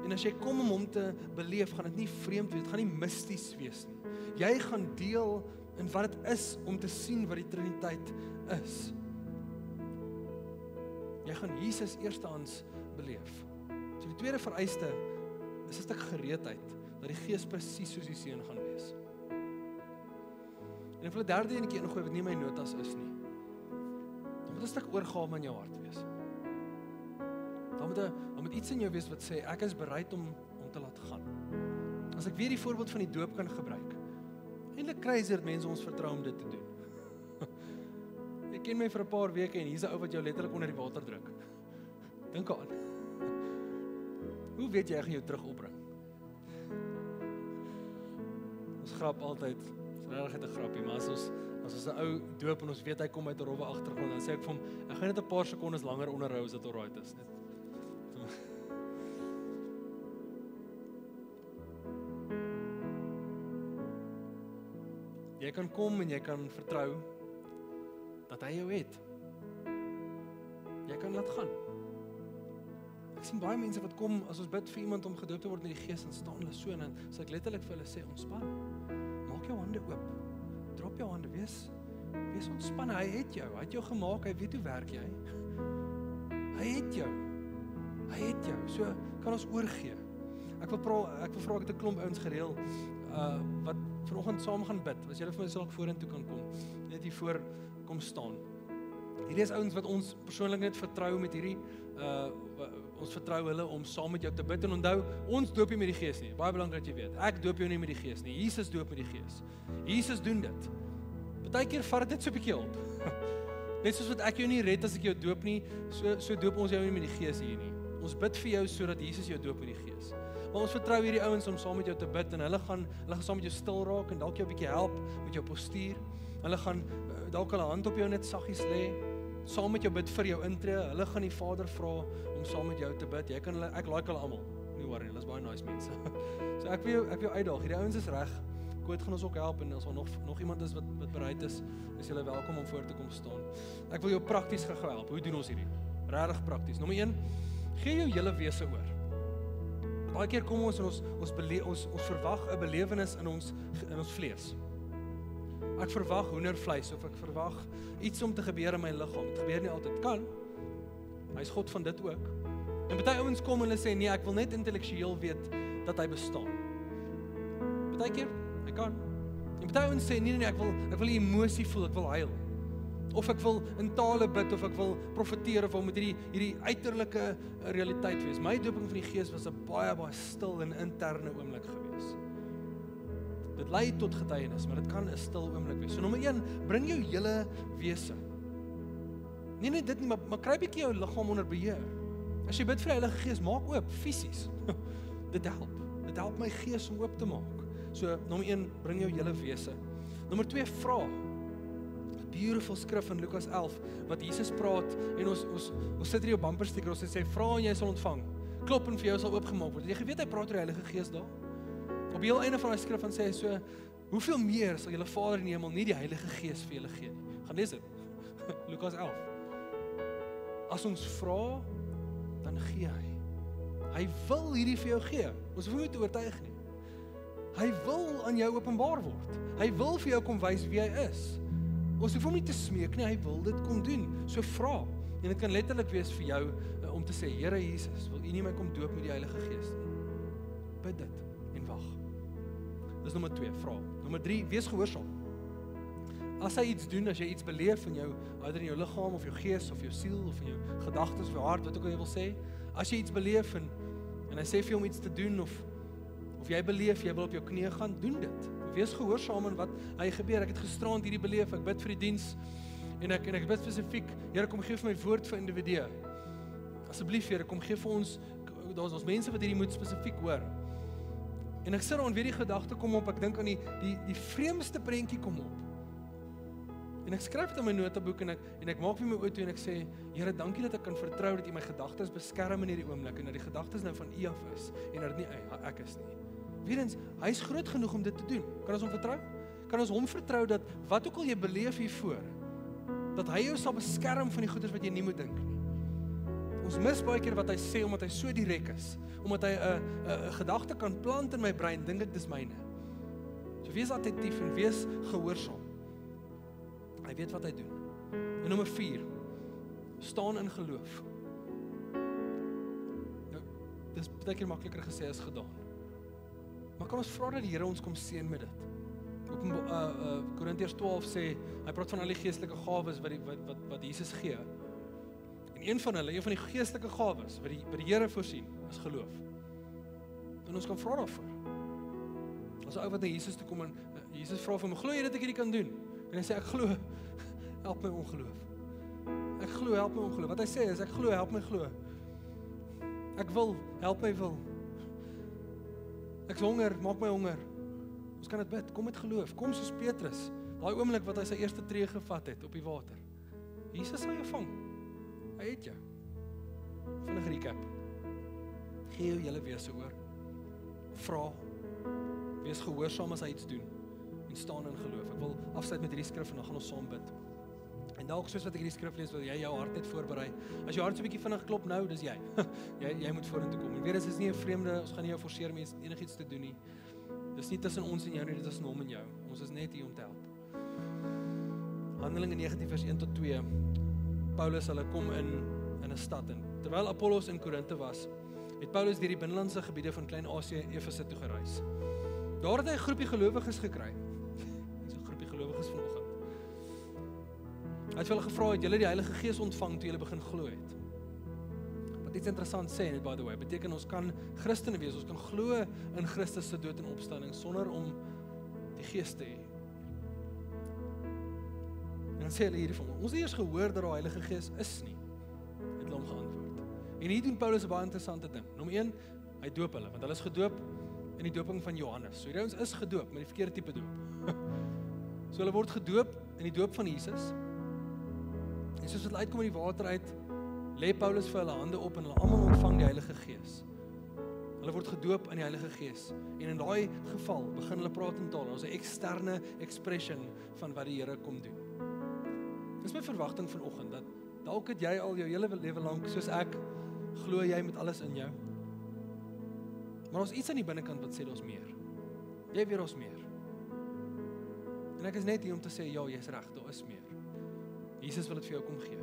En as jy kom om hom te beleef, gaan dit nie vreemd wees, dit gaan nie misties wees nie. Jy gaan deel in wat dit is om te sien wat die Triniteit is. Jy gaan Jesus eerstehands beleef. So die tweede vereiste is 'n stuk gereedheid, dat die Gees presies soos die Seun gaan wees. En ek wil 'n derde enetjie ingooi wat nie my notas is nie. Dan moet 'n stuk oorgawe in jou hart wees. Dan moet iets in jou wees wat sê, ek is bereid om te laat gaan. As ek weer die voorbeeld van die doop kan gebruik, eintlik crazy dat mense ons vertrou om dit te doen. Jy ken my vir 'n paar weke en hier's 'n ou wat jou letterlik onder die water druk. Dink aan. Hoe weet jy gaan jou terug opbring? Ons grap altyd, dis regtig 'n grappie, maar as ons 'n ou doop en ons weet hy kom uit 'n rowwe agtergrond, dan sê ek vir hom, ek gaan net 'n paar sekondes langer onderhou as dit alright is. Net. Jy kan kom en jy kan vertrou dat hy jou het. Jy kan laat gaan. Ek sien baie mense wat kom, as ons bid vir iemand om gedoop te word met die Gees, en staan hulle so en dan sê ek letterlik vir hulle sê, ontspan. Maak jou hande oop. Drop jou hande, wees ontspanne. Hy het jou. Hy het jou gemaak. Hy weet hoe werk jy. Hy het jou. So kan ons oorgee. Ek wil vra, ek het 'n klomp ouens gereël wat vanoggend saam gaan bid. As julle vir my dalk vorentoe kan kom, net hier voor kom staan. Hierdie is ouens wat ons persoonlik net vertrou met hierdie ons vertrou hulle om saam met jou te bid. En onthou, ons doop nie met die Gees nie. Baie belangrik dat jy weet. Ek doop jou nie met die Gees nie. Jesus doop met die Gees. Jesus doen dit. Partykeer vat dit net so 'n bietjie hulp. Net soos wat ek jou nie red as ek jou doop nie, so doop ons jou nie met die Gees hier nie. Ons bid vir jou sodat Jesus jou doop met die Gees. Maar ons vertrou hierdie ouens om saam met jou te bid en hulle gaan saam met jou stil raak en dalk jou 'n bietjie help met jou postuur. Hulle gaan dalk hulle hand op jou net saggies lê, saam met jou bid vir jou intree. Hulle gaan die Vader vra om saam met jou te bid. Jy kan hulle, ek like hulle almal. Nie worry, hulle is baie nice mense. So ek wil jou uitdaag. Hierdie ouens is reg. Koet gaan ons ook help en as daar nog iemand is wat bereid is julle welkom om voor te kom staan. Ek wil jou prakties gou help. Hoe doen ons hierdie? Regtig prakties. Nommer 1, gee jou hele wese oor. Baie keer kom ons en ons verwag 'n belewenis in ons vlees. Ek verwag hoendervleis of ek verwag iets om te gebeur in my liggaam. Dit gebeur nie altyd. Kan. Hy's God van dit ook. En baie ouens kom en hulle sê nee, ek wil net intellektueel weet dat hy bestaan. Baie keer, hy kan. En baie ouens sê nee, ek wil emosie voel, ek wil huil. Of ek wil in tale bid of ek wil profeteer of met hierdie uiterlike realiteit wees. My dooping van die Gees was 'n baie stil en interne oomblik gewees. Dit lei tot getuienis, maar dit kan 'n stil oomblik wees. So nommer 1, bring jou hele wese. Nee net dit nie, maar kry 'n bietjie jou liggaam onder beheer. As jy bid vir die Heilige Gees, maak oop fisies. Dit help. Dit help my gees om oop te maak. So nommer 1, bring jou hele wese. Nommer 2, vra. Beautiful skrif in Lukas 11 wat Jesus praat en ons sit hier op bumper sticker, ons sê vra en jy sal ontvang. Klop en vir jou sal oopgemaak word. Jy weet hy praat oor die Heilige Gees daar. Op die heel einde van daai skrif dan sê hy so, hoeveel meer sal julle Vader in die hemel nie die Heilige Gees vir julle gee nie. Gaan lees dit. Lukas 11. As ons vra, dan gee hy. Hy wil hierdie vir jou gee. Ons hoef nie te oortuig nie. Hy wil aan jou openbaar word. Hy wil vir jou kom wys wie hy is. Ons hoef hom nie te smeek nie, hy wil dit kom doen. So vra. En dit kan letterlik wees vir jou om te sê, Here Jesus, wil U nie my kom doop met die Heilige Gees nie? Bid dit en wag. Dis nommer 2, vra. Nommer 3, wees gehoorsaam. As hy iets doen, as jy iets beleef in jou, either in jou liggaam of jou gees of jou siel of in jou gedagtes of jou hart, wat ook al jy wil sê, as jy iets beleef en hy sê vir jou om iets te doen of jy beleef, jy wil op jou knieë gaan, doen dit. Wees gehoorsaam aan wat hy gebeur. Ek het gisteraand hierdie beleef, ek bid vir die diens en ek bid spesifiek, Here kom gee vir my woord vir individue. Asseblief Here, kom gee vir ons, daar's ons mense wat hierdie moet spesifiek hoor. En ek sit daar en weer die gedagte kom op, ek dink aan die vreemdste prentjie kom op. En ek skryf dit in my notaboek en ek maak vir my oë toe en ek sê, Here, dankie dat ek kan vertrou dat U my gedagtes beskerm in hierdie oomblik en dat die gedagtes nou van U af is en dat dit nie ek is nie. Weerens, hy is groot genoeg om dit te doen. Kan ons hom vertrou? Kan ons hom vertrou dat wat ook al jy beleef hiervoor, dat hy jou sal beskerm van die goeders wat jy nie moet dink nie. Ons mis baie keer wat hy sê omdat hy so direk is, omdat hy 'n gedagte kan plant in my brein, dink ek dis myne. So wees attentief en wees gehoorsaam. Hy weet wat hy doen. En nommer 4, staan in geloof. dis baie keer makliker gesê as gedaan. Maar kan ons vra dat die Here ons kom seën met dit? Korintiërs 12 sê, hy praat van al die geestelike gawes wat Jesus gee. En een van die geestelike gawes wat die Here voorsien, is geloof. En ons kan vra daarvoor. As 'n ou wat na Jesus toe kom en Jesus vra vir my, glo jy dat ek hierdie kan doen? En hy sê, ek glo, help my ongeloof. Ek glo, help my ongeloof. Wat hy sê is, ek glo, help my glo. Ek wil, help my wil. Ek's honger, maak my honger. Ons kan dit bid, kom met geloof, kom soos Petrus, daai oomblik wat hy sy eerste tree gevat het op die water. Jesus sal jou vang. Hy het jou. Vinnig recap. Gee jou hele wese oor. Vra. Wees gehoorsaam as hy iets doen. En staan in geloof. Ek wil afsluit met hierdie skrif en dan gaan ons saam bid. En dalk soos wat ek hierdie skrif lees, wil jy jou hart net voorberei. As jou hart so 'n bietjie vinnig klop nou, dis jy. jy moet vorentoe kom. En weer is nie 'n vreemde, ons gaan nie jou forceer om enigiets te doen nie. Dis nie tussen ons en jou nie, dit is hom en jou. Ons is net hier om te help. Handelinge 19 vers 1 tot 2. Paulus, hulle kom in 'n stad in. Terwyl Apollos in Korinthe was, het Paulus deur die binnelandse gebiede van Klein-Asië Efese toe gereis. Daar het hy 'n groepie gelowiges gekry. Dis 'n groepie gelowiges vanoggend. Hy het hulle gevra, het julle die Heilige Gees ontvang toe julle begin glo het? Wat iets interessant sê, net by the way, beteken ons kan Christene wees, ons kan glo in Christus se dood en opstanding sonder om die Gees te hê. En dan sê hulle hierdie van ons het eers gehoor dat die Heilige Gees is nie, het hulle hom geantwoord. En hier doen Paulus 'n baie interessante ding. Nommer 1, hy doop hulle, want hulle is gedoop in die dooping van Johannes. So hierdie ons is gedoop met die verkeerde tipe doop. So hulle word gedoop in die doop van Jesus. En soos hulle uitkom uit die water uit, lê Paulus vir hulle hande op en hulle almal ontvang die Heilige Gees. Hulle word gedoop in die Heilige Gees. En in daai geval begin hulle praat in tale. Ons 'n eksterne expression van wat die Here kom doen. Dis my verwagting vanoggend dat dalk het jy al jou hele lewe lank soos ek glo jy met alles in jou. Maar ons iets aan die binnekant wat sê daar's meer. Jy weet ons meer. En ek is net hier om te sê ja, jy's reg, daar is meer. Jesus wil dit vir jou kom gee.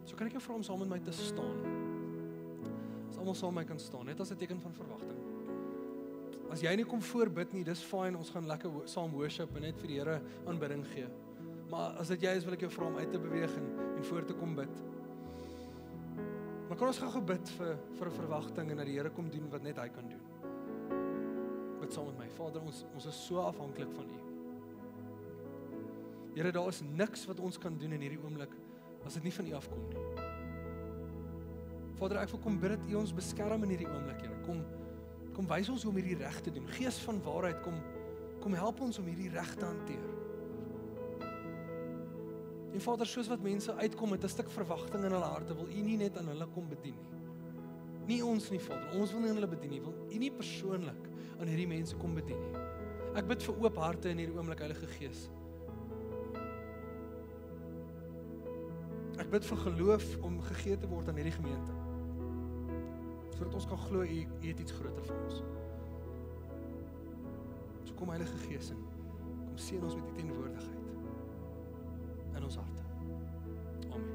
So kan ek jou vra om saam met my te staan. As almal saam met my kan staan, net as 'n teken van verwagting. As jy nie kom voorbid nie, dis fyn, ons gaan lekker saam worship en net vir die Here aanbidding gee. Maar as dit jy is, wil ek jou vra om uit te beweeg en voor te kom bid. Maar kan ons gou bid vir 'n verwagting en dat die Here kom doen wat net hy kan doen. Bid saam met my. Vader, ons is so afhanklik van U. Here, daar is niks wat ons kan doen in hierdie oomblik as dit nie van U afkom nie. Vader, ek wil kom bid dat U ons beskerm in hierdie oomblik, Here. Kom wys ons hoe om hierdie reg te doen. Gees van waarheid, kom help ons om hierdie reg te hanteer. En Vader, soos wat mense uitkom met 'n stuk verwagting in hulle harte, wil U nie net aan hulle kom bedien nie. Nie ons nie, Vader. Ons wil nie aan hulle bedien nie. Wil U nie persoonlik aan hierdie mense kom bedien nie. Ek bid vir oop harte in hierdie oomblik, Heilige Gees. Ek bid vir geloof om gegee te word aan hierdie gemeente. Sodat ons kan glo U het iets groter vir ons. So kom Heilige Gees en kom seën ons met U teenwoordigheid in ons harte. Amen.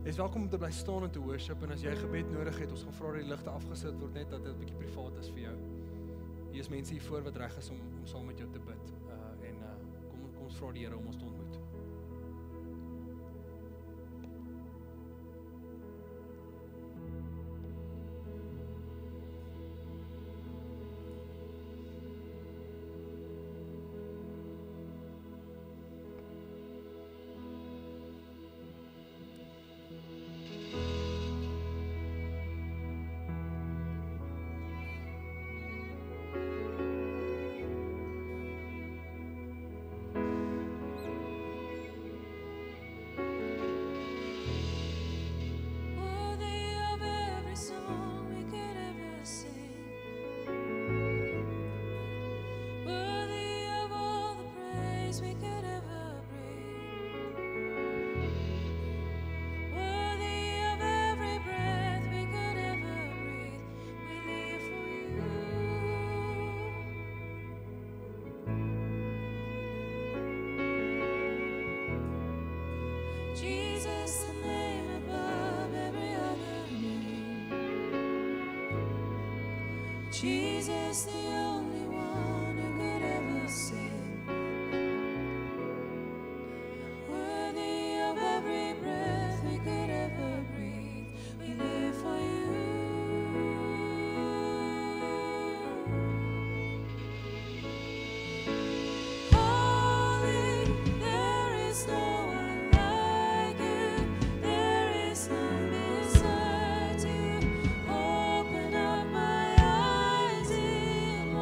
Jy is welkom om te bly staan en te worship, en as jy gebed nodig het, ons gaan vra dat die ligte afgesit word, net dat dit 'n bietjie privaat is vir jou. Hier is mense hier voor wat reg is om saam met jou te bid. Kom ons vra die Here om ons te ontmoet. Jesus, the only one who could ever save. Worthy of every breath we could ever breathe, we live for you. Holy, there is no one like you, there is none beside you. Open up my eyes in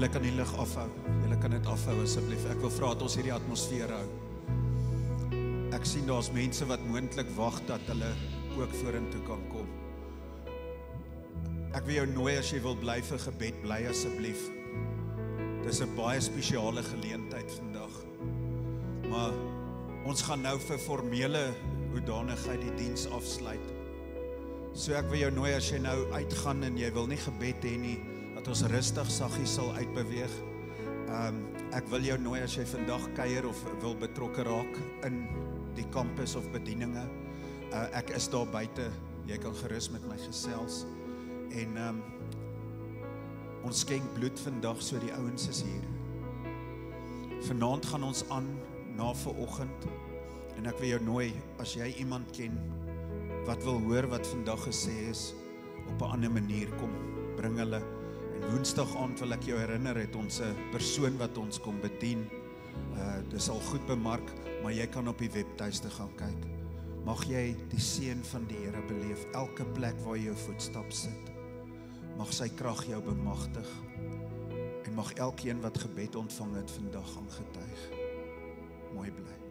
Julle kan die lig afhou. Julle kan dit afhou asseblief. Ek wil vra dat ons hierdie atmosfeer hou. Ek sien daar's mense wat moontlik wag dat hulle ook vorentoe kan kom. Ek wil jou nooi as jy wil bly vir gebed, bly asseblief. Dis 'n baie spesiale geleentheid vandag. Maar ons gaan nou vir formele hoedanigheid die diens afsluit. So ek wil jou nooi as jy nou uitgaan en jy wil nie gebed hê nie, dat ons rustig saggies sal uitbeweeg. Ek wil jou nooi as jy vandag kuier of wil betrokke raak in die kampus of bedieninge. Ek is daar buite, jy kan gerus met my gesels. En ons skenk bloed vandag, so die ouens is hier. Vanaand gaan ons aan na vanoggend. En ek wil jou nooi, as jy iemand ken wat wil hoor wat vandag gesê is, op 'n ander manier kom, bring hulle. En woensdag aand wil ek jou herinner, het ons 'n persoon wat ons kom bedien. Dis al goed bemark, maar jy kan op die webtuiste gaan kyk. Mag jy die seën van die Here beleef, elke plek waar jy jou voetstap sit. Mag sy krag jou bemagtig. En mag elkeen wat gebed ontvang het vandag gaan getuig. Mooi bly.